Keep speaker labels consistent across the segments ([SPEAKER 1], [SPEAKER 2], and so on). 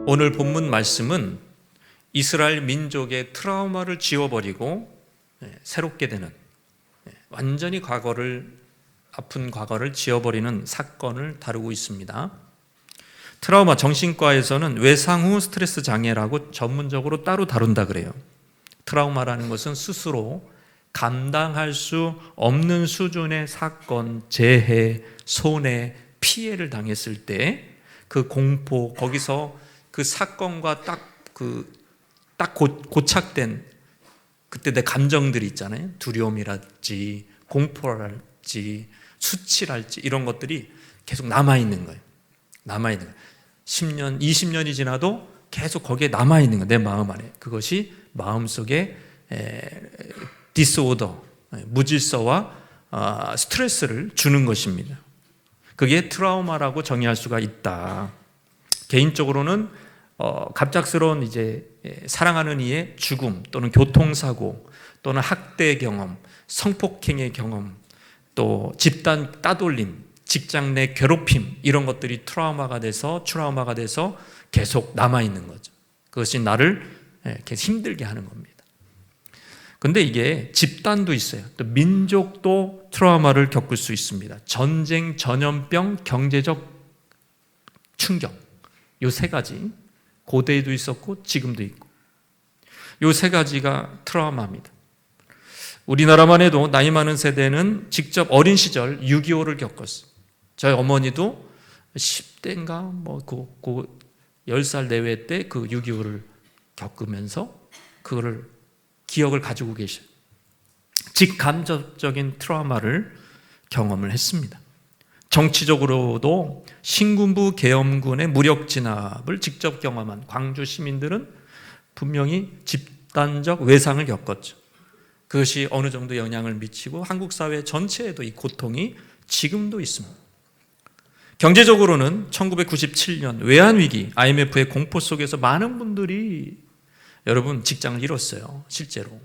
[SPEAKER 1] 오늘 본문 말씀은 이스라엘 민족의 트라우마를 지워버리고 새롭게 되는, 완전히 아픈 과거를 지워버리는 사건을 다루고 있습니다. 트라우마, 정신과에서는 외상 후 스트레스 장애라고 전문적으로 따로 다룬다 그래요. 트라우마라는 것은 스스로 감당할 수 없는 수준의 사건, 재해, 손해, 피해를 당했을 때 그 공포, 거기서 그 사건과 딱 고착된 그때 내 감정들이 있잖아요. 두려움이랄지 공포랄지 수치랄지 이런 것들이 계속 남아있는 거예요. 10년, 20년이 지나도 계속 거기에 남아있는 거예요. 내 마음 안에. 그것이 마음속에 디스오더, 무질서와 스트레스를 주는 것입니다. 그게 트라우마라고 정의할 수가 있다. 개인적으로는 갑작스러운 사랑하는 이의 죽음 또는 교통사고 또는 학대 경험, 성폭행의 경험, 또 집단 따돌림, 직장 내 괴롭힘 이런 것들이 트라우마가 돼서 계속 남아있는 거죠. 그것이 나를 계속 힘들게 하는 겁니다. 근데 이게 집단도 있어요. 또 민족도 트라우마를 겪을 수 있습니다. 전쟁, 전염병, 경제적 충격. 요 세 가지. 고대에도 있었고 지금도 있고. 요 세 가지가 트라우마입니다. 우리나라만 해도 나이 많은 세대는 직접 어린 시절 6.25를 겪었어요. 저희 어머니도 10대인가 10살 내외 때 그 6.25를 겪으면서 그거를 기억을 가지고 계셔요. 직간접적인 트라우마를 경험을 했습니다. 정치적으로도 신군부 계엄군의 무력 진압을 직접 경험한 광주 시민들은 분명히 집단적 외상을 겪었죠. 그것이 어느 정도 영향을 미치고 한국 사회 전체에도 이 고통이 지금도 있습니다. 경제적으로는 1997년 외환위기, IMF의 공포 속에서 많은 분들이 여러분 직장을 잃었어요. 실제로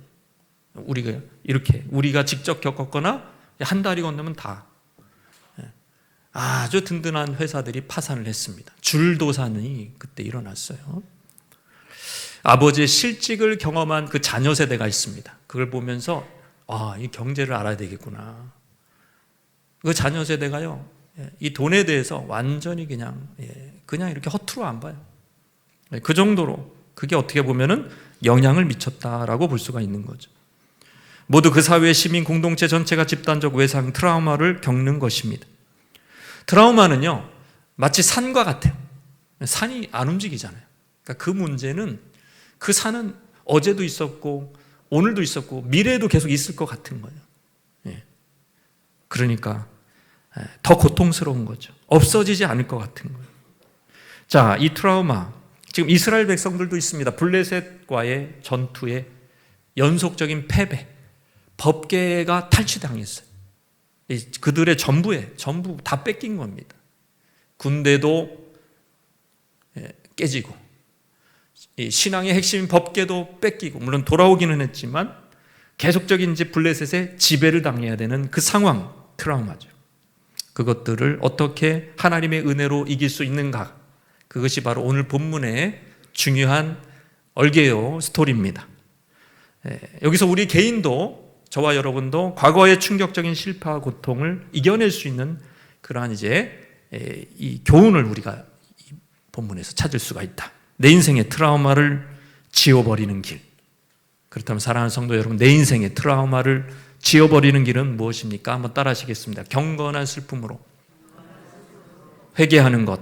[SPEAKER 1] 우리가 직접 겪었거나 한 달이 건너면 다 아주 든든한 회사들이 파산을 했습니다. 줄도산이 그때 일어났어요. 아버지의 실직을 경험한 그 자녀 세대가 있습니다. 그걸 보면서 이 경제를 알아야 되겠구나. 그 자녀 세대가요, 이 돈에 대해서 완전히 그냥 이렇게 허투루 안 봐요. 그 정도로 그게 어떻게 보면은 영향을 미쳤다라고 볼 수가 있는 거죠. 모두 그 사회의 시민 공동체 전체가 집단적 외상, 트라우마를 겪는 것입니다. 트라우마는요, 마치 산과 같아요. 산이 안 움직이잖아요. 그러니까 그 문제는 그 산은 어제도 있었고 오늘도 있었고 미래에도 계속 있을 것 같은 거예요. 그러니까 더 고통스러운 거죠. 없어지지 않을 것 같은 거예요. 자, 이 트라우마 지금 이스라엘 백성들도 있습니다. 블레셋과의 전투의 연속적인 패배, 법궤가 탈취당했어요. 그들의 전부 다 뺏긴 겁니다. 군대도 깨지고 신앙의 핵심인 법궤도 뺏기고, 물론 돌아오기는 했지만 계속적인 블레셋의 지배를 당해야 되는 그 상황, 트라우마죠. 그것들을 어떻게 하나님의 은혜로 이길 수 있는가, 그것이 바로 오늘 본문의 중요한 얼개요 스토리입니다. 여기서 우리 개인도, 저와 여러분도 과거의 충격적인 실패와 고통을 이겨낼 수 있는 그러한 이 교훈을 우리가 이 본문에서 찾을 수가 있다. 내 인생의 트라우마를 지워버리는 길. 그렇다면 사랑하는 성도 여러분, 내 인생의 트라우마를 지워버리는 길은 무엇입니까? 한번 따라 하시겠습니다. 경건한 슬픔으로 회개하는 것.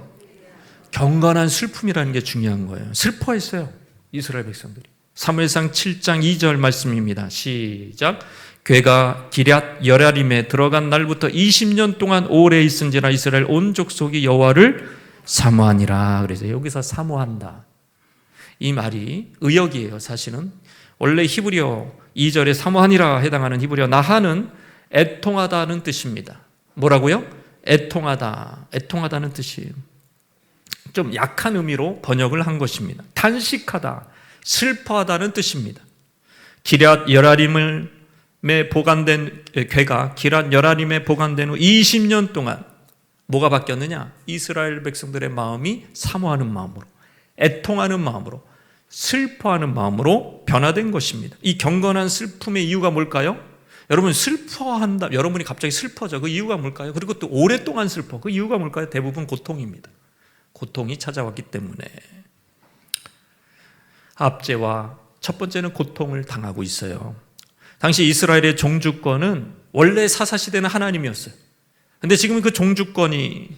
[SPEAKER 1] 경건한 슬픔이라는 게 중요한 거예요. 슬퍼했어요, 이스라엘 백성들이. 사무엘상 7장 2절 말씀입니다. 시작. 괴가 기럇 여랴림에 들어간 날부터 20년 동안 오래 있은지라 이스라엘 온 족속이 여호와를 사모하니라. 그래서 여기서 사모한다, 이 말이 의역이에요. 사실은 원래 히브리어 2절에 사모하니라 해당하는 히브리어 나하는 애통하다는 뜻입니다. 뭐라고요? 애통하다는 뜻이에요. 좀 약한 의미로 번역을 한 것입니다. 탄식하다, 슬퍼하다는 뜻입니다. 기럇 여랴림에 보관된 괴가 기럇 여랴림에 보관된 후 20년 동안 뭐가 바뀌었느냐? 이스라엘 백성들의 마음이 사모하는 마음으로, 애통하는 마음으로, 슬퍼하는 마음으로 변화된 것입니다. 이 경건한 슬픔의 이유가 뭘까요? 여러분, 슬퍼한다. 여러분이 갑자기 슬퍼져. 그 이유가 뭘까요? 그리고 또 오랫동안 슬퍼. 그 이유가 뭘까요? 대부분 고통입니다. 고통이 찾아왔기 때문에. 압제와 첫 번째는 고통을 당하고 있어요. 당시 이스라엘의 종주권은 원래 사사시대는 하나님이었어요. 근데 지금 그 종주권이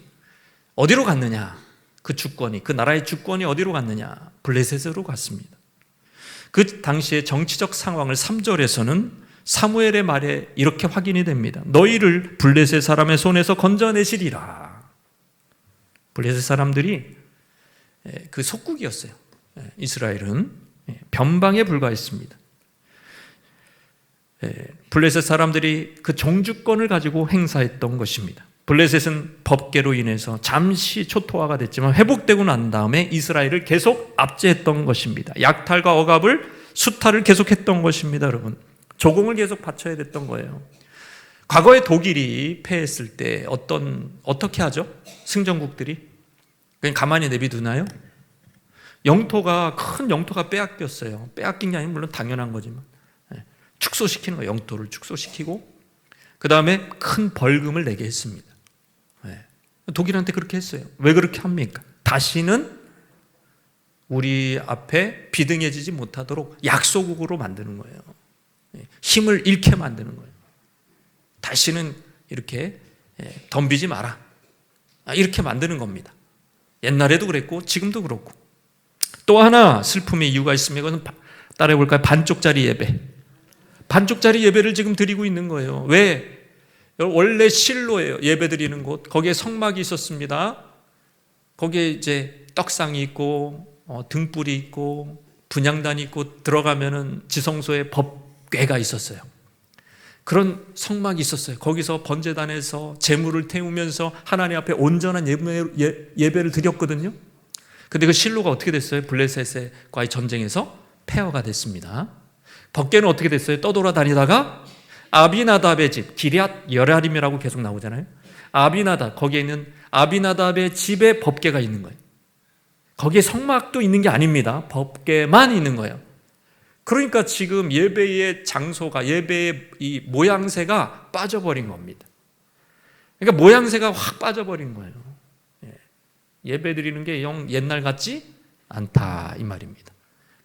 [SPEAKER 1] 어디로 갔느냐? 그 주권이, 그 나라의 주권이 어디로 갔느냐? 블레셋으로 갔습니다. 그 당시의 정치적 상황을 3절에서는 사무엘의 말에 이렇게 확인이 됩니다. 너희를 블레셋 사람의 손에서 건져내시리라. 블레셋 사람들이 그 속국이었어요. 이스라엘은 변방에 불과했습니다. 블레셋 사람들이 그 종주권을 가지고 행사했던 것입니다. 블레셋은 법계로 인해서 잠시 초토화가 됐지만 회복되고 난 다음에 이스라엘을 계속 압제했던 것입니다. 약탈과 억압을, 수탈을 계속했던 것입니다. 여러분, 조공을 계속 바쳐야 됐던 거예요. 과거에 독일이 패했을 때 어떻게 하죠? 승전국들이 그냥 가만히 내비두나요? 영토가, 큰 영토가 빼앗겼어요. 빼앗긴 게 아니면 물론 당연한 거지만 축소시키는 거예요. 영토를 축소시키고 그 다음에 큰 벌금을 내게 했습니다. 독일한테 그렇게 했어요. 왜 그렇게 합니까? 다시는 우리 앞에 비등해지지 못하도록 약소국으로 만드는 거예요. 힘을 잃게 만드는 거예요. 다시는 이렇게 덤비지 마라. 이렇게 만드는 겁니다. 옛날에도 그랬고 지금도 그렇고. 또 하나 슬픔의 이유가 있습니다. 이것은 따라해 볼까요? 반쪽짜리 예배. 반쪽짜리 예배를 지금 드리고 있는 거예요. 왜? 원래 실로예요. 예배 드리는 곳. 거기에 성막이 있었습니다. 거기에 이제 떡상이 있고 등불이 있고 분향단이 있고 들어가면은 지성소에 법궤가 있었어요. 그런 성막이 있었어요. 거기서 번제단에서 제물을 태우면서 하나님 앞에 온전한 예배를 드렸거든요. 근데 그 실로가 어떻게 됐어요? 블레셋과의 전쟁에서 폐허가 됐습니다. 법궤는 어떻게 됐어요? 떠돌아다니다가 아비나답의 집, 기럇 여라림이라고 계속 나오잖아요. 아비나답, 거기에 있는 아비나답의 집에 법궤가 있는 거예요. 거기에 성막도 있는 게 아닙니다. 법궤만 있는 거예요. 그러니까 지금 예배의 장소가, 예배의 이 모양새가 빠져버린 겁니다. 그러니까 모양새가 확 빠져버린 거예요. 예배 드리는 게 영 옛날 같지 않다 이 말입니다.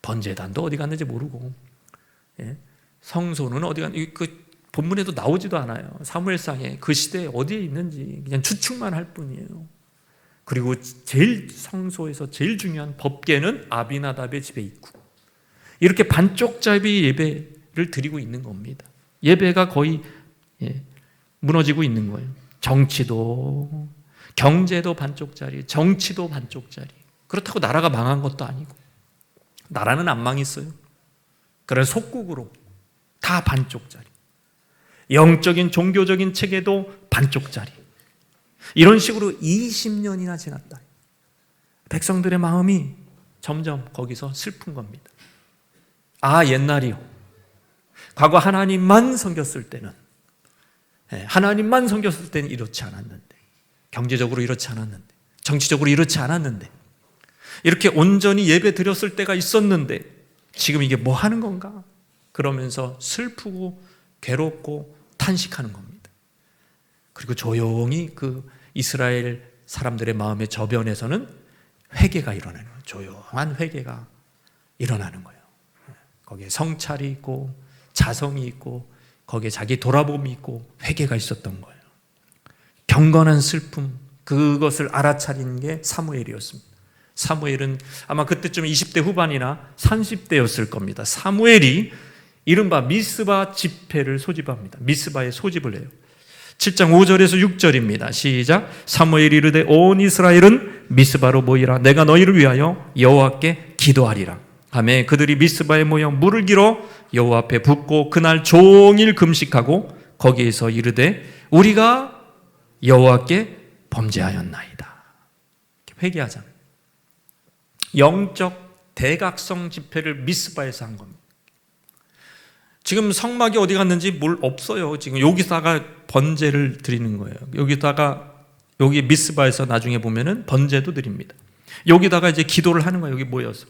[SPEAKER 1] 번제단도 어디 갔는지 모르고, 성소는 어디 갔는지 그 본문에도 나오지도 않아요. 사무엘상에 그 시대에 어디에 있는지 그냥 추측만 할 뿐이에요. 그리고 제일 성소에서 제일 중요한 법궤는 아비나답의 집에 있고, 이렇게 반쪽짜리 예배를 드리고 있는 겁니다. 예배가 거의 무너지고 있는 거예요. 정치도, 경제도 반쪽짜리, 정치도 반쪽짜리. 그렇다고 나라가 망한 것도 아니고, 나라는 안 망했어요. 그래서 속국으로 다 반쪽짜리. 영적인 종교적인 체계도 반쪽짜리. 이런 식으로 20년이나 지났다. 백성들의 마음이 점점 거기서 슬픈 겁니다. 아, 옛날이요. 과거 하나님만 섬겼을 때는, 하나님만 섬겼을 때는 이렇지 않았는데, 경제적으로 이렇지 않았는데, 정치적으로 이렇지 않았는데, 이렇게 온전히 예배 드렸을 때가 있었는데 지금 이게 뭐 하는 건가? 그러면서 슬프고 괴롭고 탄식하는 겁니다. 그리고 조용히 그 이스라엘 사람들의 마음의 저변에서는 회개가 일어나는 거예요. 조용한 회개가 일어나는 거예요. 거기에 성찰이 있고 자성이 있고 거기에 자기 돌아봄이 있고 회개가 있었던 거예요. 경건한 슬픔, 그것을 알아차린 게 사무엘이었습니다. 사무엘은 아마 그때쯤 20대 후반이나 30대였을 겁니다. 사무엘이 이른바 미스바 집회를 소집합니다. 미스바에 소집을 해요. 7장 5절에서 6절입니다. 시작. 사무엘이 이르되 온 이스라엘은 미스바로 모이라. 내가 너희를 위하여 여호와께 기도하리라. 하매 그들이 미스바에 모여 물을 길어 여호와 앞에 붓고 그날 종일 금식하고 거기에서 이르되 우리가 여호와께 범죄하였나이다. 회개하잖아요. 영적 대각성 집회를 미스바에서 한 겁니다. 지금 성막이 어디 갔는지 뭘 없어요. 지금 여기다가 번제를 드리는 거예요. 여기 미스바에서 나중에 보면은 번제도 드립니다. 여기다가 이제 기도를 하는 거예요. 여기 모여서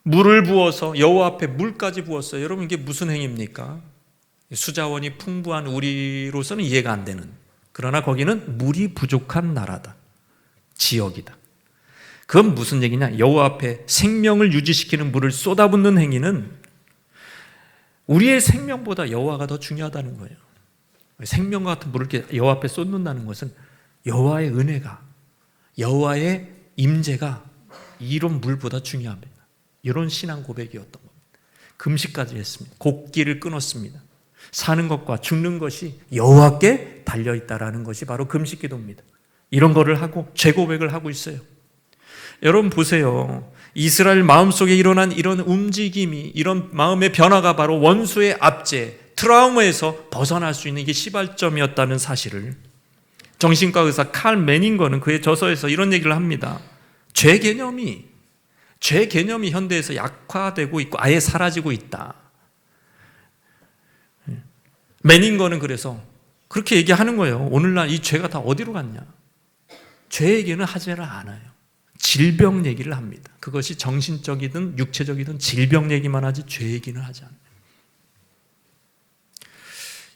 [SPEAKER 1] 물을 부어서 여호와 앞에 물까지 부었어요. 여러분 이게 무슨 행위입니까? 수자원이 풍부한 우리로서는 이해가 안 되는, 그러나 거기는 물이 부족한 나라다, 지역이다. 그건 무슨 얘기냐? 여호와 앞에 생명을 유지시키는 물을 쏟아붓는 행위는 우리의 생명보다 여호와가 더 중요하다는 거예요. 생명과 같은 물을 이렇게 여호와 앞에 쏟는다는 것은 여호와의 은혜가, 여호와의 임재가 이런 물보다 중요합니다. 이런 신앙 고백이었던 겁니다. 금식까지 했습니다. 곡기를 끊었습니다. 사는 것과 죽는 것이 여호와께 달려있다라는 것이 바로 금식 기도입니다. 이런 거를 하고 죄 고백을 하고 있어요. 여러분 보세요. 이스라엘 마음속에 일어난 이런 움직임이, 이런 마음의 변화가 바로 원수의 압제, 트라우마에서 벗어날 수 있는 이게 시발점이었다는 사실을 정신과 의사 칼 매닝거는 그의 저서에서 이런 얘기를 합니다. 죄 개념이 현대에서 약화되고 있고 아예 사라지고 있다. 매닝거는 그래서 그렇게 얘기하는 거예요. 오늘날 이 죄가 다 어디로 갔냐? 죄 얘기는 하지를 않아요. 질병 얘기를 합니다. 그것이 정신적이든 육체적이든 질병 얘기만 하지 죄 얘기는 하지 않아요.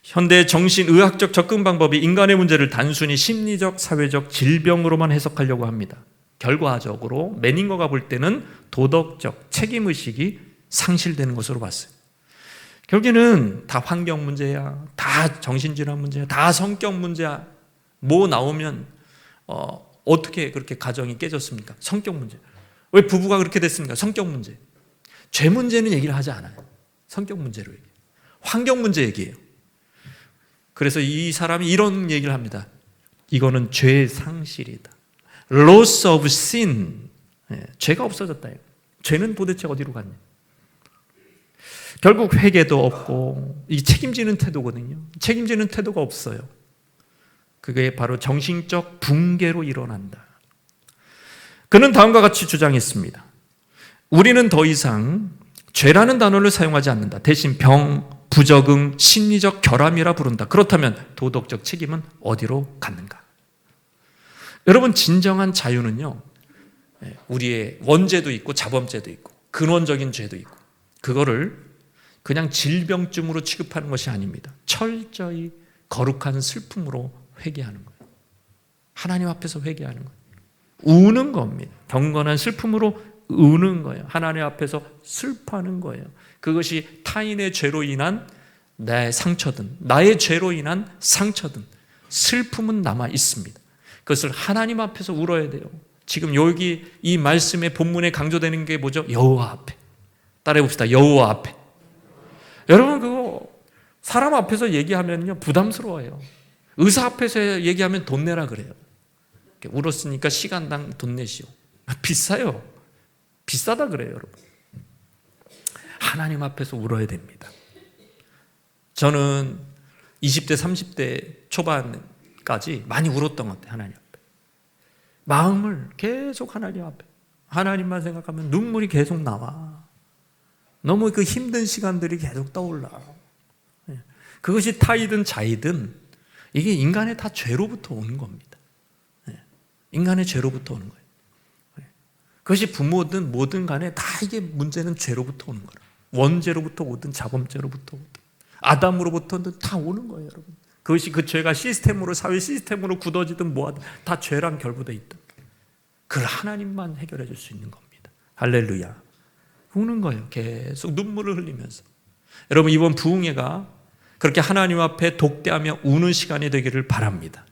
[SPEAKER 1] 현대 정신의학적 접근 방법이 인간의 문제를 단순히 심리적, 사회적 질병으로만 해석하려고 합니다. 결과적으로 매닝거가 볼 때는 도덕적 책임의식이 상실되는 것으로 봤어요. 결국에는 다 환경 문제야, 다 정신질환 문제야, 다 성격 문제야. 뭐 나오면 어떻게 그렇게 가정이 깨졌습니까? 성격 문제. 왜 부부가 그렇게 됐습니까? 성격 문제. 죄 문제는 얘기를 하지 않아요. 성격 문제로 얘기해요. 환경 문제 얘기해요. 그래서 이 사람이 이런 얘기를 합니다. 이거는 죄 상실이다. Loss of sin. 죄가 없어졌다. 죄는 도대체 어디로 갔냐? 결국 회개도 없고 이 책임지는 태도거든요. 책임지는 태도가 없어요. 그게 바로 정신적 붕괴로 일어난다. 그는 다음과 같이 주장했습니다. 우리는 더 이상 죄라는 단어를 사용하지 않는다. 대신 병, 부적응, 심리적 결함이라 부른다. 그렇다면 도덕적 책임은 어디로 갔는가? 여러분 진정한 자유는요, 우리의 원죄도 있고 자범죄도 있고 근원적인 죄도 있고 그거를 그냥 질병쯤으로 취급하는 것이 아닙니다. 철저히 거룩한 슬픔으로 회개하는 거예요. 하나님 앞에서 회개하는 거예요. 우는 겁니다. 경건한 슬픔으로 우는 거예요. 하나님 앞에서 슬퍼하는 거예요. 그것이 타인의 죄로 인한 내 상처든 나의 죄로 인한 상처든 슬픔은 남아 있습니다. 그것을 하나님 앞에서 울어야 돼요. 지금 여기 이 말씀의 본문에 강조되는 게 뭐죠? 여호와 앞에. 따라해 봅시다. 여호와 앞에. 여러분 그거 사람 앞에서 얘기하면요 부담스러워요. 의사 앞에서 얘기하면 돈 내라 그래요. 울었으니까 시간당 돈 내시오. 비싸요. 비싸다 그래요, 여러분. 하나님 앞에서 울어야 됩니다. 저는 20대, 30대 초반까지 많이 울었던 것 같아요, 하나님 앞에. 마음을 계속 하나님 앞에. 하나님만 생각하면 눈물이 계속 나와. 너무 그 힘든 시간들이 계속 떠올라. 그것이 타이든 자이든 이게 인간의 다 죄로부터 오는 겁니다. 인간의 죄로부터 오는 거예요. 그것이 부모든 뭐든 간에 다 이게 문제는 죄로부터 오는 거예요. 원죄로부터 오든 자범죄로부터 오든 아담으로부터는 다 오는 거예요, 여러분. 그것이 그 죄가 시스템으로 사회 시스템으로 굳어지든 뭐하든 다 죄랑 결부되어 있다. 그걸 하나님만 해결해 줄 수 있는 겁니다. 할렐루야. 우는 거예요. 계속 눈물을 흘리면서. 여러분 이번 부흥회가 그렇게 하나님 앞에 독대하며 우는 시간이 되기를 바랍니다.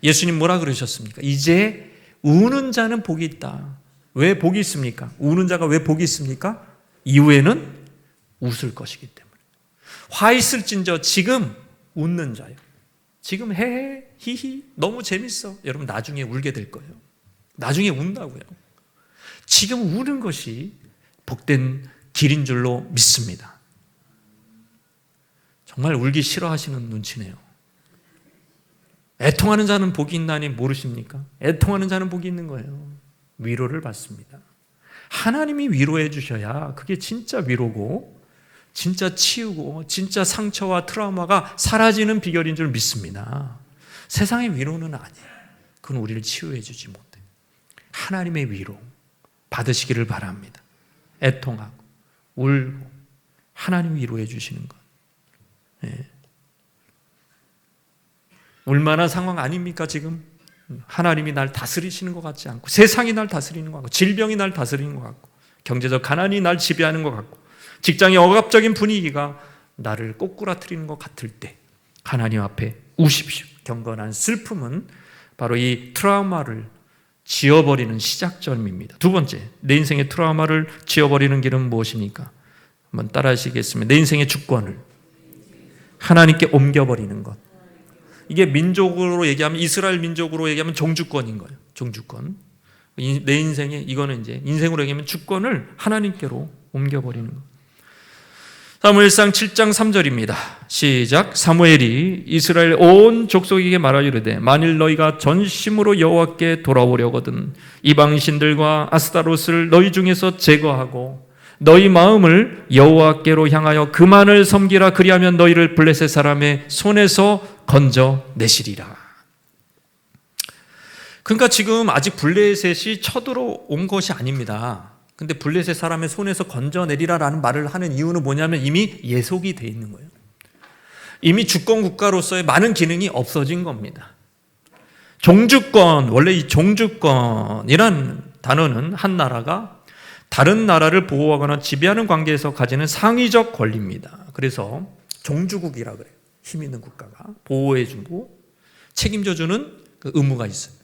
[SPEAKER 1] 예수님 뭐라 그러셨습니까? 이제 우는 자는 복이 있다. 왜 복이 있습니까? 우는 자가 왜 복이 있습니까? 이후에는 웃을 것이기 때문에. 화 있을진저 지금 웃는 자요. 지금 헤헤 히히 너무 재밌어. 여러분 나중에 울게 될 거예요. 나중에 운다고요. 지금 우는 것이 복된 길인 줄로 믿습니다. 정말 울기 싫어하시는 눈치네요. 애통하는 자는 복이 있나니 모르십니까? 애통하는 자는 복이 있는 거예요. 위로를 받습니다. 하나님이 위로해 주셔야 그게 진짜 위로고 진짜 치유고 진짜 상처와 트라우마가 사라지는 비결인 줄 믿습니다. 세상의 위로는 아니에요. 그건 우리를 치유해 주지 못해요. 하나님의 위로 받으시기를 바랍니다. 애통하고 울고 하나님 위로해 주시는 것. 예. 울만한 상황 아닙니까 지금? 하나님이 날 다스리시는 것 같지 않고, 세상이 날 다스리는 것 같고, 질병이 날 다스리는 것 같고, 경제적 가난이 날 지배하는 것 같고, 직장의 억압적인 분위기가 나를 꼬꾸라뜨리는 것 같을 때 하나님 앞에 우십시오. 경건한 슬픔은 바로 이 트라우마를 지워버리는 시작점입니다. 두 번째, 내 인생의 트라우마를 지워버리는 길은 무엇입니까? 한번 따라 하시겠습니다. 내 인생의 주권을 하나님께 옮겨버리는 것. 이게 민족으로 얘기하면, 이스라엘 민족으로 얘기하면 종주권인 거예요. 종주권. 내 인생에, 이거는 이제 인생으로 얘기하면 주권을 하나님께로 옮겨버리는 것. 사무엘상 7장 3절입니다. 시작. 사무엘이 이스라엘 온 족속에게 말하이르되 만일 너희가 전심으로 여호와께 돌아오려거든 이방 신들과 아스타롯을 너희 중에서 제거하고 너희 마음을 여호와께로 향하여 그만을 섬기라. 그리하면 너희를 블레셋 사람의 손에서 건져내시리라. 그러니까 지금 아직 블레셋이 쳐들어온 것이 아닙니다. 근데 블레셋 사람의 손에서 건져내리라라는 말을 하는 이유는 뭐냐면 이미 예속이 돼 있는 거예요. 이미 주권 국가로서의 많은 기능이 없어진 겁니다. 종주권, 원래 이 종주권이란 단어는 한 나라가 다른 나라를 보호하거나 지배하는 관계에서 가지는 상위적 권리입니다. 그래서 종주국이라 그래요. 힘 있는 국가가 보호해주고 책임져주는 그 의무가 있어요.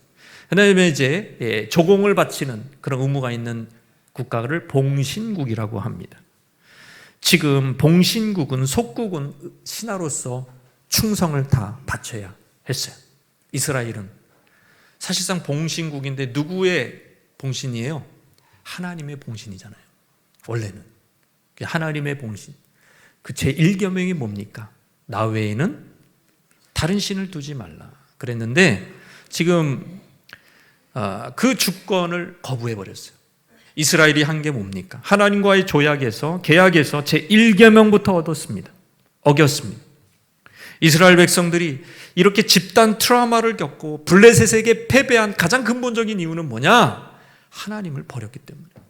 [SPEAKER 1] 그다음에 이제 조공을 바치는 그런 의무가 있는 국가를 봉신국이라고 합니다. 지금 봉신국은, 속국은 신하로서 충성을 다 바쳐야 했어요. 이스라엘은 사실상 봉신국인데 누구의 봉신이에요? 하나님의 봉신이잖아요. 원래는 하나님의 봉신. 그 제1계명이 뭡니까? 나 외에는 다른 신을 두지 말라 그랬는데 지금 그 주권을 거부해버렸어요. 이스라엘이 한 게 뭡니까? 하나님과의 조약에서, 계약에서 제1계명부터 얻었습니다. 어겼습니다. 이스라엘 백성들이 이렇게 집단 트라우마를 겪고 블레셋에게 패배한 가장 근본적인 이유는 뭐냐? 하나님을 버렸기 때문입니다.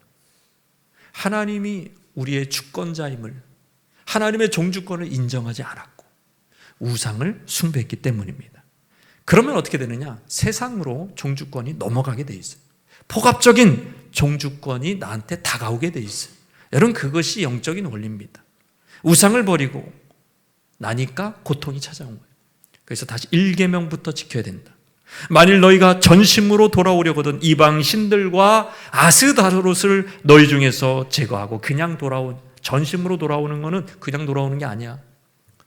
[SPEAKER 1] 하나님이 우리의 주권자임을, 하나님의 종주권을 인정하지 않았고 우상을 숭배했기 때문입니다. 그러면 어떻게 되느냐? 세상으로 종주권이 넘어가게 돼 있어요. 폭압적인 종주권이 나한테 다가오게 돼 있어요. 여러분, 그것이 영적인 원리입니다. 우상을 버리고 나니까 고통이 찾아온 거예요. 그래서 다시 1계명부터 지켜야 된다. 만일 너희가 전심으로 돌아오려거든 이방 신들과 아스다롯을 너희 중에서 제거하고, 그냥 전심으로 돌아오는 거는 그냥 돌아오는 게 아니야.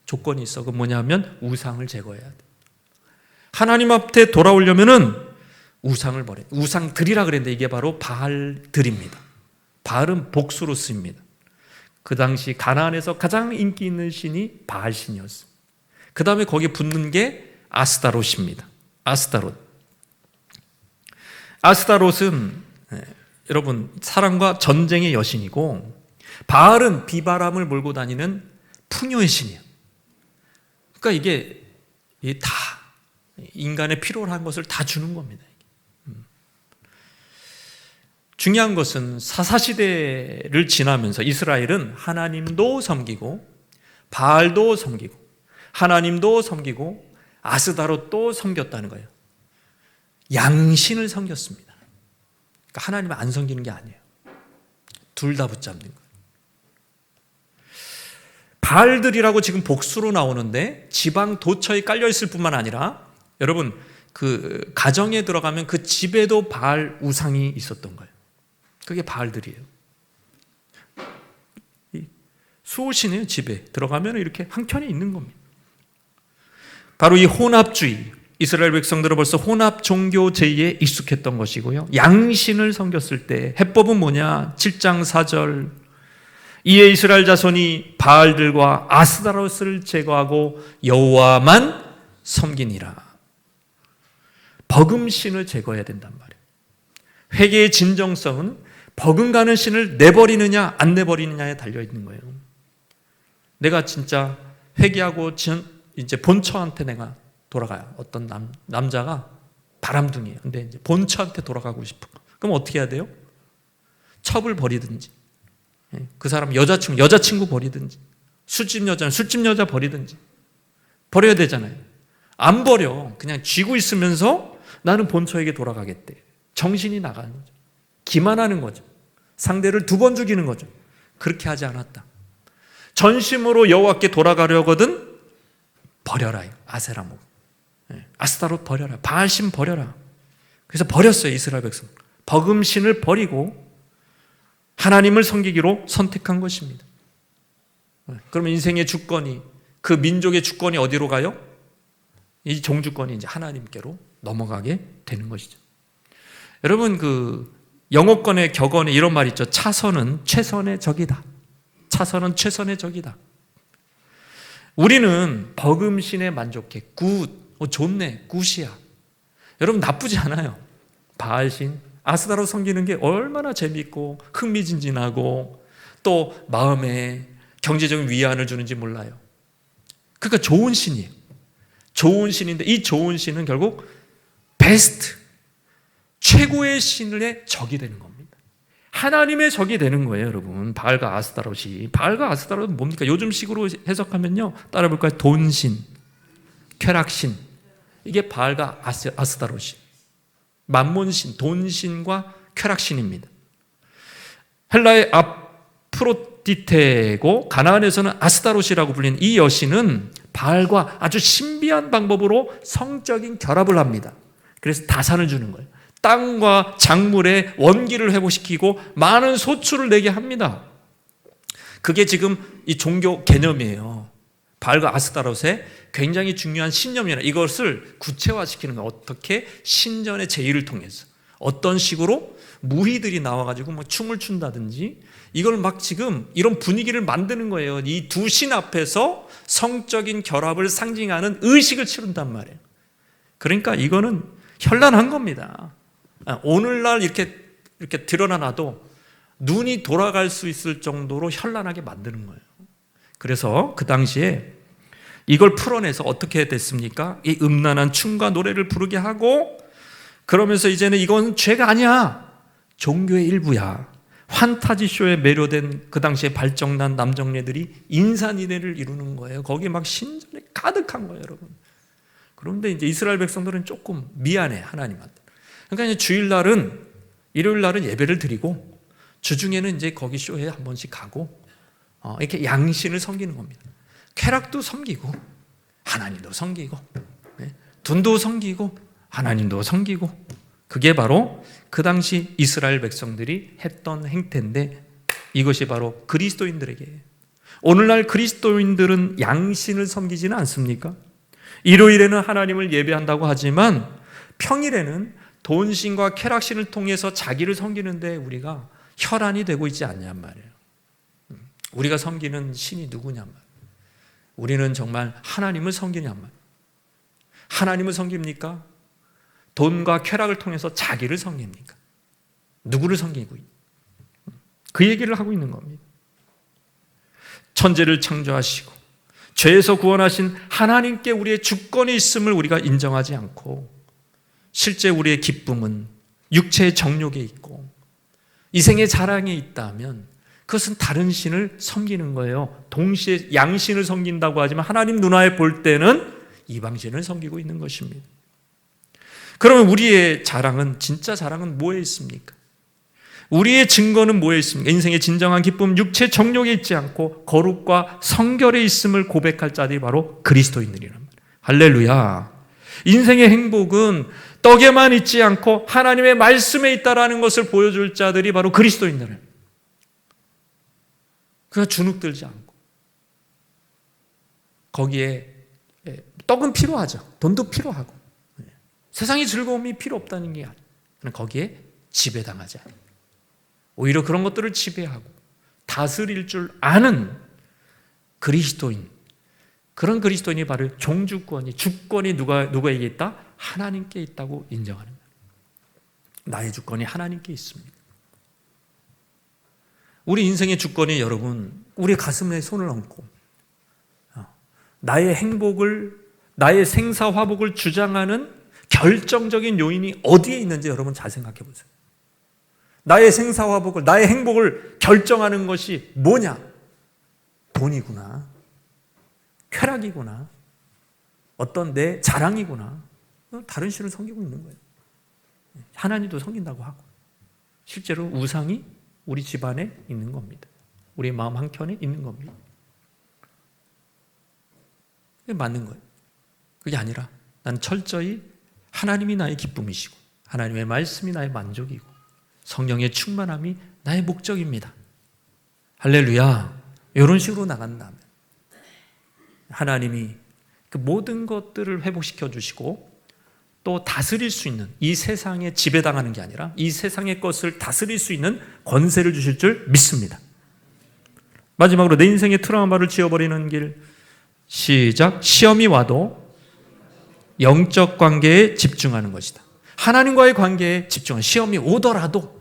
[SPEAKER 1] 조건이 있어. 그건 뭐냐면 우상을 제거해야 돼. 하나님 앞에 돌아오려면은 우상을 버려. 우상들이라 그랬는데 이게 바로 바알들입니다. 바알은 복수로 쓰입니다. 그 당시 가나안에서 가장 인기 있는 신이 바알신이었어요. 그 다음에 거기에 붙는 게 아스타롯입니다. 아스타롯은 여러분 사랑과 전쟁의 여신이고, 바알은 비바람을 몰고 다니는 풍요의 신이에요. 그러니까 이게 다 인간의 필요로 한 것을 다 주는 겁니다. 중요한 것은 사사시대를 지나면서 이스라엘은 하나님도 섬기고 바알도 섬기고 하나님도 섬기고 아스다롯도 섬겼다는 거예요. 양신을 섬겼습니다. 그러니까 하나님을 안 섬기는 게 아니에요. 둘 다 붙잡는 거예요. 바알들이라고 지금 복수로 나오는데 지방 도처에 깔려있을 뿐만 아니라 여러분 그 가정에 들어가면 그 집에도 바알 우상이 있었던 거예요. 그게 바알들이에요. 수호신이에요. 집에 들어가면 이렇게 한켠에 있는 겁니다. 바로 이 혼합주의, 이스라엘 백성들은 벌써 혼합 종교 제의에 익숙했던 것이고요. 양신을 섬겼을 때 해법은 뭐냐? 7장 4절 이에 이스라엘 자손이 바알들과 아스다롯을 제거하고 여호와만 섬기니라. 버금신을 제거해야 된단 말이에요. 회개의 진정성은 버금가는 신을 내버리느냐 안 내버리느냐에 달려있는 거예요. 내가 진짜 회개하고 이제 본처한테 내가 돌아가요. 어떤 남자가 바람둥이에요. 근데 이제 본처한테 돌아가고 싶은 거. 그럼 어떻게 해야 돼요? 첩을 버리든지, 그 사람 여자친구 버리든지, 술집 여자는 술집 여자 버리든지 버려야 되잖아요. 안 버려. 그냥 쥐고 있으면서 나는 본처에게 돌아가겠대. 정신이 나가는 거죠. 기만하는 거죠. 상대를 2번 죽이는 거죠. 그렇게 하지 않았다. 전심으로 여호와께 돌아가려거든 버려라. 아세라모, 아스타롯 버려라. 바알신 버려라. 그래서 버렸어요. 이스라엘 백성. 버금신을 버리고 하나님을 섬기기로 선택한 것입니다. 그러면 인생의 주권이, 그 민족의 주권이 어디로 가요? 이 종주권이 이제 하나님께로 넘어가게 되는 것이죠. 여러분, 그 영어권의 격언에 이런 말이 있죠. 차선은 최선의 적이다. 차선은 최선의 적이다. 우리는 버금신에 만족해. 굿, 좋네, 굿이야. 여러분, 나쁘지 않아요. 바알신, 아스타롯 섬기는 게 얼마나 재밌고 흥미진진하고 또 마음에 경제적인 위안을 주는지 몰라요. 그러니까 좋은 신이에요. 좋은 신인데 이 좋은 신은 결국 베스트, 최고의 신의 적이 되는 겁니다. 하나님의 적이 되는 거예요, 여러분. 바알과 아스타롯이. 바알과 아스타롯은 뭡니까? 요즘식으로 해석하면요, 따라 볼까요? 돈신, 쾌락신. 이게 바알과 아스타롯이. 만몬신, 돈신과 쾌락신입니다. 헬라의 아프로디테고 가나안에서는 아스타롯이라고 불리는 이 여신은 바알과 아주 신비한 방법으로 성적인 결합을 합니다. 그래서 다산을 주는 거예요. 땅과 작물의 원기를 회복시키고 많은 소출을 내게 합니다. 그게 지금 이 종교 개념이에요. 바알과 아스타롯의 굉장히 중요한 신념이라 이것을 구체화시키는 거예요. 어떻게? 신전의 제의를 통해서 어떤 식으로 무희들이 나와가지고 뭐 춤을 춘다든지 이걸 막 지금 이런 분위기를 만드는 거예요. 이 두 신 앞에서 성적인 결합을 상징하는 의식을 치른단 말이에요. 그러니까 이거는 현란한 겁니다. 오늘날 이렇게 드러나도 눈이 돌아갈 수 있을 정도로 현란하게 만드는 거예요. 그래서 그 당시에 이걸 풀어내서 어떻게 됐습니까? 이 음란한 춤과 노래를 부르게 하고 그러면서 이제는 이건 죄가 아니야. 종교의 일부야. 환타지쇼에 매료된 그 당시에 발정난 남정네들이 인산인해를 이루는 거예요. 거기에 막 신전이 가득한 거예요, 여러분. 그런데 이제 이스라엘 백성들은 조금 미안해, 하나님한테. 그러니까 이제 주일날은, 일요일날은 예배를 드리고 주중에는 이제 거기 쇼에 한 번씩 가고 이렇게 양신을 섬기는 겁니다. 쾌락도 섬기고 하나님도 섬기고 돈도 섬기고 하나님도 섬기고 그게 바로 그 당시 이스라엘 백성들이 했던 행태인데 이것이 바로 그리스도인들에게 오늘날 그리스도인들은 양신을 섬기지는 않습니까? 일요일에는 하나님을 예배한다고 하지만 평일에는 돈신과 쾌락신을 통해서 자기를 섬기는데 우리가 혈안이 되고 있지 않냔 말이에요. 우리가 섬기는 신이 누구냔 말이에요. 우리는 정말 하나님을 섬기냔 말이에요. 하나님을 섬깁니까? 돈과 쾌락을 통해서 자기를 섬깁니까? 누구를 섬기고 있는? 그 얘기를 하고 있는 겁니다. 천지를 창조하시고 죄에서 구원하신 하나님께 우리의 주권이 있음을 우리가 인정하지 않고 실제 우리의 기쁨은 육체의 정욕에 있고 이생의 자랑에 있다면 그것은 다른 신을 섬기는 거예요. 동시에 양신을 섬긴다고 하지만 하나님 눈앞에 볼 때는 이방신을 섬기고 있는 것입니다. 그러면 우리의 자랑은, 진짜 자랑은 뭐에 있습니까? 우리의 증거는 뭐에 있습니까? 인생의 진정한 기쁨, 육체 정욕에 있지 않고 거룩과 성결에 있음을 고백할 자들이 바로 그리스도인들이란 말이에요. 할렐루야. 인생의 행복은 떡에만 있지 않고 하나님의 말씀에 있다라는 것을 보여줄 자들이 바로 그리스도인들이에요. 그가 주눅들지 않고 거기에 떡은 필요하죠. 돈도 필요하고 세상의 즐거움이 필요 없다는 게 아니에요. 거기에 지배당하지 않아요. 오히려 그런 것들을 지배하고 다스릴 줄 아는 그리스도인, 그런 그리스도인이 바로 종주권이, 주권이 누구에게 있다? 하나님께 있다고 인정하는 거예요. 나의 주권이 하나님께 있습니다. 우리 인생의 주권이 여러분, 우리 가슴에 손을 얹고 나의 행복을, 나의 생사화복을 주장하는 결정적인 요인이 어디에 있는지 여러분 잘 생각해 보세요. 나의 생사화복을, 나의 행복을 결정하는 것이 뭐냐? 돈이구나, 쾌락이구나, 어떤 내 자랑이구나. 다른 신을 섬기고 있는 거예요. 하나님도 섬긴다고 하고, 실제로 우상이 우리 집안에 있는 겁니다. 우리 마음 한켠에 있는 겁니다. 그게 맞는 거예요. 그게 아니라 나는 철저히 하나님이 나의 기쁨이시고 하나님의 말씀이 나의 만족이고 성령의 충만함이 나의 목적입니다. 할렐루야. 이런 식으로 나간다면 하나님이 그 모든 것들을 회복시켜 주시고 또 다스릴 수 있는, 이 세상에 지배당하는 게 아니라 이 세상의 것을 다스릴 수 있는 권세를 주실 줄 믿습니다. 마지막으로 내 인생의 트라우마를 지워버리는 길, 시작. 시험이 와도 영적 관계에 집중하는 것이다. 하나님과의 관계에 집중하는, 시험이 오더라도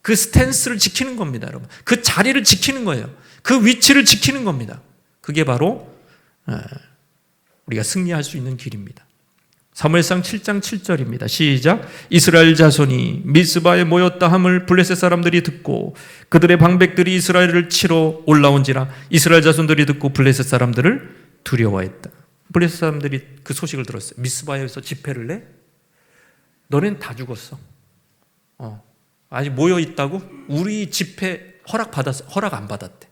[SPEAKER 1] 그 스탠스를 지키는 겁니다, 여러분. 그 자리를 지키는 거예요. 그 위치를 지키는 겁니다. 그게 바로 우리가 승리할 수 있는 길입니다. 사무엘상 7장 7절입니다. 시작. 이스라엘 자손이 미스바에 모였다 함을 블레셋 사람들이 듣고 그들의 방백들이 이스라엘을 치러 올라온지라 이스라엘 자손들이 듣고 블레셋 사람들을 두려워했다. 블레셋 사람들이 그 소식을 들었어요. 미스바에서 집회를 내? 너넨 다 죽었어. 아직 모여 있다고? 우리 집회 허락 안 받았대.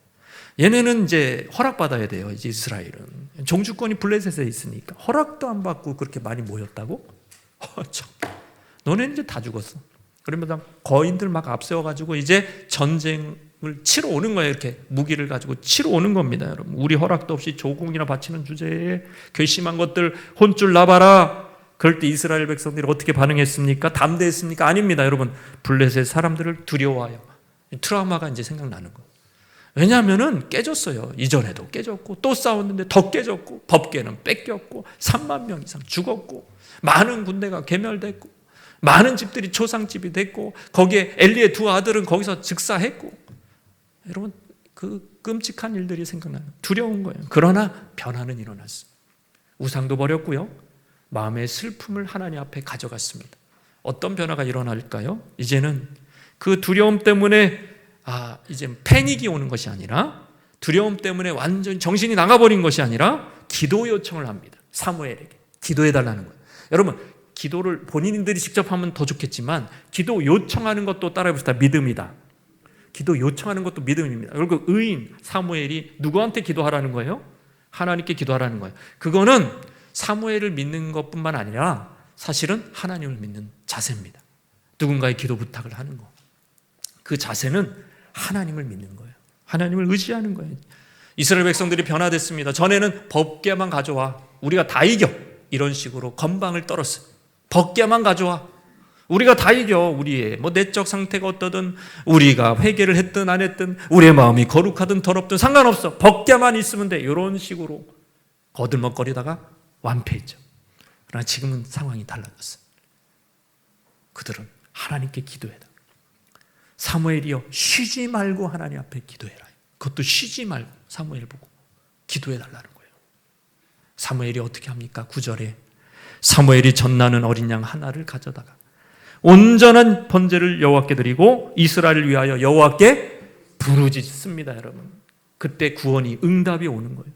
[SPEAKER 1] 얘네는 이제 허락 받아야 돼요. 이제 이스라엘은 종주권이 블레셋에 있으니까 허락도 안 받고 그렇게 많이 모였다고? 참. 너네는 이제 다 죽었어. 그러면 거인들 막 앞세워가지고 이제 전쟁을 치러 오는 거예요. 이렇게 무기를 가지고 치러 오는 겁니다, 여러분. 우리 허락도 없이 조공이나 바치는 주제에 괘씸한 것들 혼줄 나봐라. 그럴 때 이스라엘 백성들이 어떻게 반응했습니까? 담대했습니까? 아닙니다, 여러분. 블레셋 사람들을 두려워하여 트라우마가 이제 생각나는 거예요. 왜냐하면은 깨졌어요. 이전에도 깨졌고 또 싸웠는데 더 깨졌고 법궤는 뺏겼고 3만 명 이상 죽었고 많은 군대가 괴멸됐고 많은 집들이 초상집이 됐고 거기에 엘리의 두 아들은 거기서 즉사했고, 여러분 그 끔찍한 일들이 생각나요. 두려운 거예요. 그러나 변화는 일어났어요. 우상도 버렸고요. 마음의 슬픔을 하나님 앞에 가져갔습니다. 어떤 변화가 일어날까요? 이제는 그 두려움 때문에 이제 패닉이 오는 것이 아니라, 두려움 때문에 완전히 정신이 나가버린 것이 아니라 기도 요청을 합니다. 사무엘에게 기도해달라는 거예요. 여러분, 기도를 본인들이 직접 하면 더 좋겠지만 기도 요청하는 것도 따라해봅시다. 믿음이다. 기도 요청하는 것도 믿음입니다. 그리고 의인 사무엘이 누구한테 기도하라는 거예요? 하나님께 기도하라는 거예요. 그거는 사무엘을 믿는 것뿐만 아니라 사실은 하나님을 믿는 자세입니다. 누군가의 기도 부탁을 하는 거. 그 자세는 하나님을 믿는 거예요. 하나님을 의지하는 거예요. 이스라엘 백성들이 변화됐습니다. 전에는 법궤만 가져와, 우리가 다 이겨, 이런 식으로 건방을 떨었어요. 법궤만 가져와, 우리가 다 이겨. 우리의 내적 상태가 어떠든, 우리가 회개를 했든 안 했든, 우리의 마음이 거룩하든 더럽든 상관없어, 법궤만 있으면 돼. 이런 식으로 거들먹거리다가 완패했죠. 그러나 지금은 상황이 달라졌어요. 그들은 하나님께 기도해라. 사무엘이여 쉬지 말고 하나님 앞에 기도해라. 그것도 쉬지 말고 사무엘 보고 기도해달라는 거예요. 사무엘이 어떻게 합니까? 9절에 사무엘이 젖나는 어린 양 하나를 가져다가 온전한 번제를 여호와께 드리고 이스라엘을 위하여 여호와께 부르짖습니다, 여러분. 그때 구원이, 응답이 오는 거예요.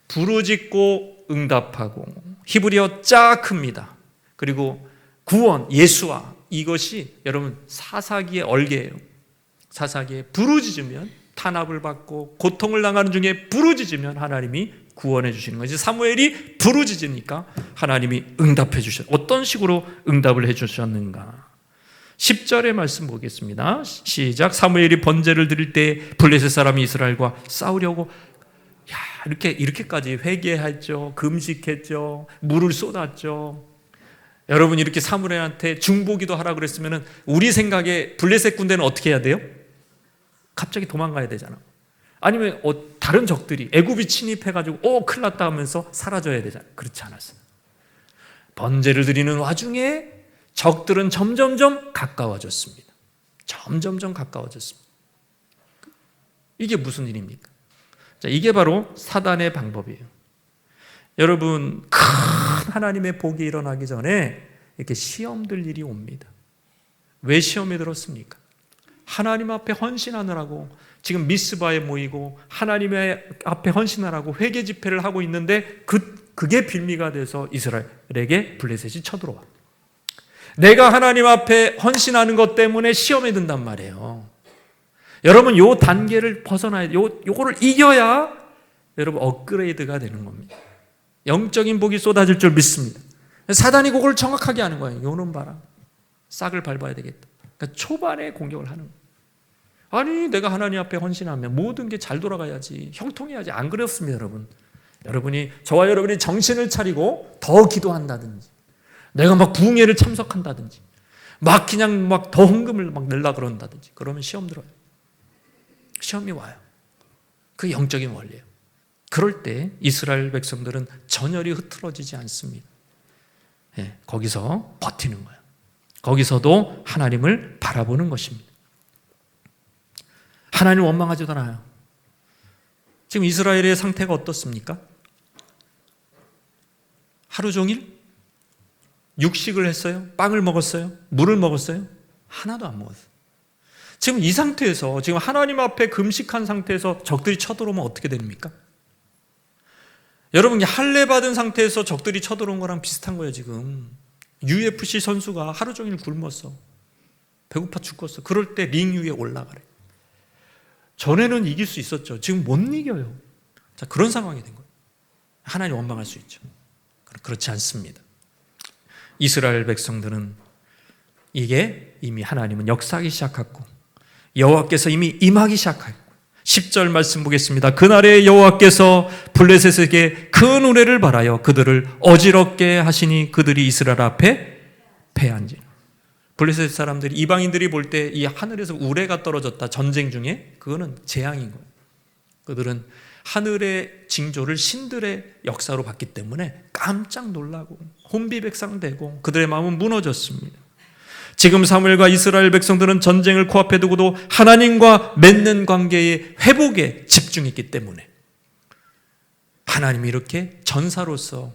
[SPEAKER 1] 부르짖고 응답하고, 히브리어 짜크입니다. 그리고 구원, 예수와, 이것이 여러분 사사기의 얼개예요. 사사기에 부르짖으면, 탄압을 받고 고통을 당하는 중에 부르짖으면 하나님이 구원해 주시는 거죠. 사무엘이 부르짖으니까 하나님이 응답해 주셨어요. 어떤 식으로 응답을 해 주셨는가? 10절의 말씀 보겠습니다. 시작. 사무엘이 번제를 드릴 때 블레셋 사람이 이스라엘과 싸우려고 이렇게까지 회개했죠. 금식했죠. 물을 쏟았죠. 여러분, 이렇게 사무엘한테 중보기도 하라 그랬으면 우리 생각에 블레셋 군대는 어떻게 해야 돼요? 갑자기 도망가야 되잖아. 아니면 다른 적들이 애굽이 침입해가지고 큰일 났다 하면서 사라져야 되잖아. 그렇지 않았어요. 번제를 드리는 와중에 적들은 점점점 가까워졌습니다. 점점점 가까워졌습니다. 이게 무슨 일입니까? 자, 이게 바로 사단의 방법이에요. 여러분, 큰 하나님의 복이 일어나기 전에 이렇게 시험들 일이 옵니다. 왜 시험이 들었습니까? 하나님 앞에 헌신하느라고 지금 미스바에 모이고 하나님의 앞에 헌신하라고 회개 집회를 하고 있는데 그게 빌미가 돼서 이스라엘에게 블레셋이 쳐들어와. 내가 하나님 앞에 헌신하는 것 때문에 시험에 든단 말이에요. 여러분, 요 단계를 벗어나야, 요거를 이겨야 여러분 업그레이드가 되는 겁니다. 영적인 복이 쏟아질 줄 믿습니다. 사단이 그걸 정확하게 하는 거예요. 요놈 봐라, 싹을 밟아야 되겠다. 그러니까 초반에 공격을 하는 거예요. 아니, 내가 하나님 앞에 헌신하면 모든 게 잘 돌아가야지, 형통해야지. 안 그렇습니다, 여러분. 저와 여러분이 정신을 차리고 더 기도한다든지, 내가 막 부흥회를 참석한다든지, 막 그냥 막 더 헌금을 막 내려 그런다든지, 그러면 시험 들어요. 시험이 와요. 그 영적인 원리예요. 그럴 때 이스라엘 백성들은 전열이 흐트러지지 않습니다. 거기서 버티는 거예요. 거기서도 하나님을 바라보는 것입니다. 하나님 원망하지도 않아요. 지금 이스라엘의 상태가 어떻습니까? 하루 종일 육식을 했어요? 빵을 먹었어요? 물을 먹었어요? 하나도 안 먹었어요. 지금 이 상태에서, 지금 하나님 앞에 금식한 상태에서 적들이 쳐들어오면 어떻게 됩니까? 여러분, 할례 받은 상태에서 적들이 쳐들어온 거랑 비슷한 거예요. 지금 UFC 선수가 하루 종일 굶었어, 배고파 죽겠어. 그럴 때 링 위에 올라가래. 전에는 이길 수 있었죠. 지금 못 이겨요. 자, 그런 상황이 된 거예요. 하나님 원망할 수 있죠. 그렇지 않습니다. 이스라엘 백성들은 이게 이미 하나님은 역사하기 시작했고 여호와께서 이미 임하기 시작했고, 10절 말씀 보겠습니다. 그날에 여호와께서 블레셋에게 큰 우레를 발하여 그들을 어지럽게 하시니 그들이 이스라엘 앞에 패한지라. 블레셋 사람들이, 이방인들이 볼 때 이 하늘에서 우레가 떨어졌다, 전쟁 중에, 그거는 재앙인 거예요. 그들은 하늘의 징조를 신들의 역사로 봤기 때문에 깜짝 놀라고 혼비백상되고 그들의 마음은 무너졌습니다. 지금 사무엘과 이스라엘 백성들은 전쟁을 코앞에 두고도 하나님과 맺는 관계의 회복에 집중했기 때문에 하나님이 이렇게 전사로서,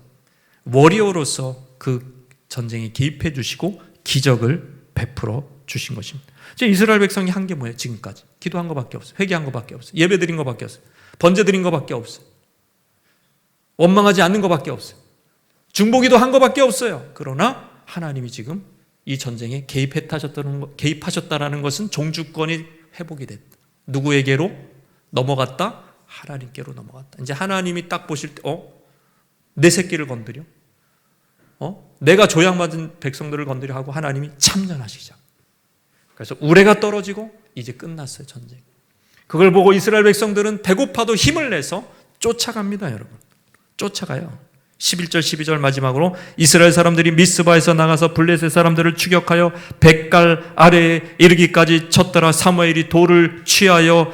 [SPEAKER 1] 워리어로서 그 전쟁에 개입해 주시고 기적을 베풀어 주신 것입니다. 지금 이스라엘 백성이 한 게 뭐예요? 지금까지 기도한 것밖에 없어요. 회개한 것밖에 없어요. 예배 드린 것밖에 없어요. 번제 드린 것밖에 없어요. 원망하지 않는 것밖에 없어요. 중보기도 한 것밖에 없어요. 그러나 하나님이 지금 이 전쟁에 개입하셨다는 것은 종주권이 회복이 됐다. 누구에게로 넘어갔다? 하나님께로 넘어갔다. 이제 하나님이 딱 보실 때, 내 새끼를 건드려? 내가 조향받은 백성들을 건드려 하고 하나님이 참전하시자. 그래서 우레가 떨어지고 이제 끝났어요, 전쟁. 그걸 보고 이스라엘 백성들은 배고파도 힘을 내서 쫓아갑니다, 여러분. 쫓아가요. 11절 12절 마지막으로 이스라엘 사람들이 미스바에서 나가서 블레셋 사람들을 추격하여 백갈 아래에 이르기까지 쳤더라. 사무엘이 돌을 취하여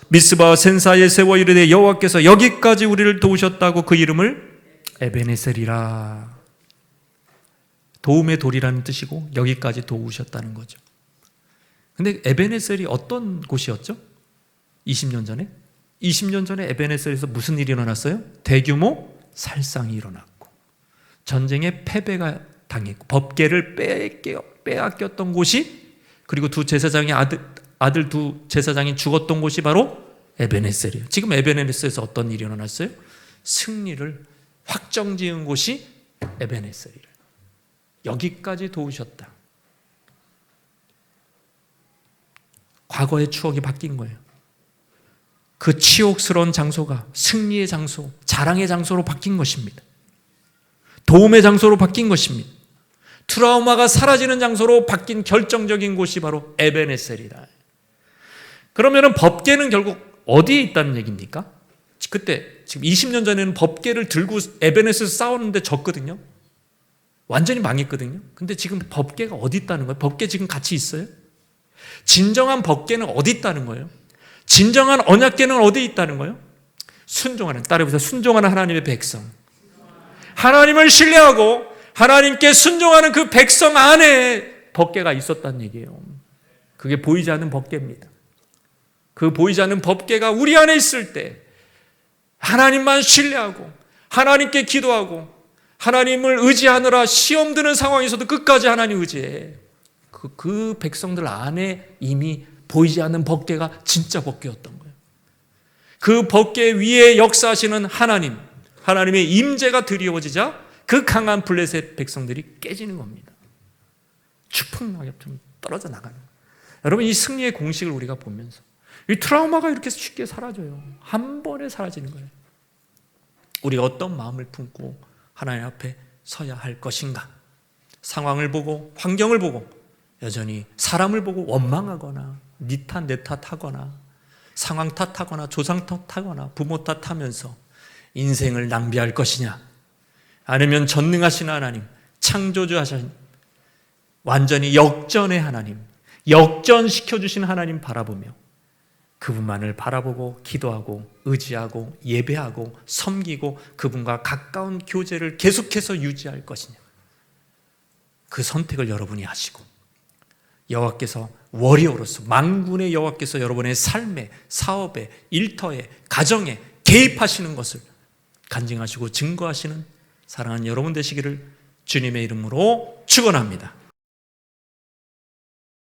[SPEAKER 1] 미스바 센사에 세워 이르되 여호와께서 여기까지 우리를 도우셨다고 그 이름을 에베네셀이라. 도움의 돌이라는 뜻이고 여기까지 도우셨다는 거죠. 근데 에베네셀이 어떤 곳이었죠? 20년 전에? 20년 전에 에베네셀에서 무슨 일이 일어났어요? 대규모 살상이 일어났고 전쟁에 패배가 당했고 법궤를 빼앗겼던 곳이, 그리고 두 제사장의 아들 두 제사장이 죽었던 곳이 바로 에베네셀이에요. 지금 에베네셀에서 어떤 일이 일어났어요? 승리를 확정지은 곳이 에베네셀이에요. 여기까지 도우셨다. 과거의 추억이 바뀐 거예요. 그 치욕스러운 장소가 승리의 장소, 자랑의 장소로 바뀐 것입니다. 도움의 장소로 바뀐 것입니다. 트라우마가 사라지는 장소로 바뀐 결정적인 곳이 바로 에베네셀이다. 그러면 법궤는 결국 어디에 있다는 얘기입니까? 그때 지금 20년 전에는 법궤를 들고 에베네셀에서 싸우는데 졌거든요. 완전히 망했거든요. 근데 지금 법궤가 어디 있다는 거예요? 법궤 지금 같이 있어요? 진정한 법궤는 어디 있다는 거예요? 진정한 언약궤는 어디 있다는 거예요? 순종하는, 따라해보세요. 순종하는 하나님의 백성. 하나님을 신뢰하고 하나님께 순종하는 그 백성 안에 법궤가 있었다는 얘기예요. 그게 보이지 않는 법궤입니다. 그 보이지 않는 법궤가 우리 안에 있을 때 하나님만 신뢰하고 하나님께 기도하고 하나님을 의지하느라 시험 드는 상황에서도 끝까지 하나님 의지해. 그 백성들 안에 이미 보이지 않는 법궤가 진짜 법궤였던 거예요. 그 법궤 위에 역사하시는 하나님, 하나님의 임재가 드리워지자 그 강한 블레셋 백성들이 깨지는 겁니다. 추풍낙엽처럼 떨어져 나가는 거예요. 여러분, 이 승리의 공식을 우리가 보면서 이 트라우마가 이렇게 쉽게 사라져요. 한 번에 사라지는 거예요. 우리가 어떤 마음을 품고 하나님 앞에 서야 할 것인가? 상황을 보고 환경을 보고 여전히 사람을 보고 원망하거나 니 탓 내 탓하거나 상황 탓하거나 조상 탓하거나 부모 탓하면서 인생을 낭비할 것이냐? 아니면 전능하신 하나님, 창조주하신 완전히 역전의 하나님, 역전시켜주신 하나님 바라보며 그분만을 바라보고 기도하고 의지하고 예배하고 섬기고 그분과 가까운 교제를 계속해서 유지할 것이냐? 그 선택을 여러분이 하시고 여호와께서 워리어로서 만군의 여호와께서 여러분의 삶에, 사업에, 일터에, 가정에 개입하시는 것을 간증하시고 증거하시는 사랑하는 여러분 되시기를 주님의 이름으로 축원합니다.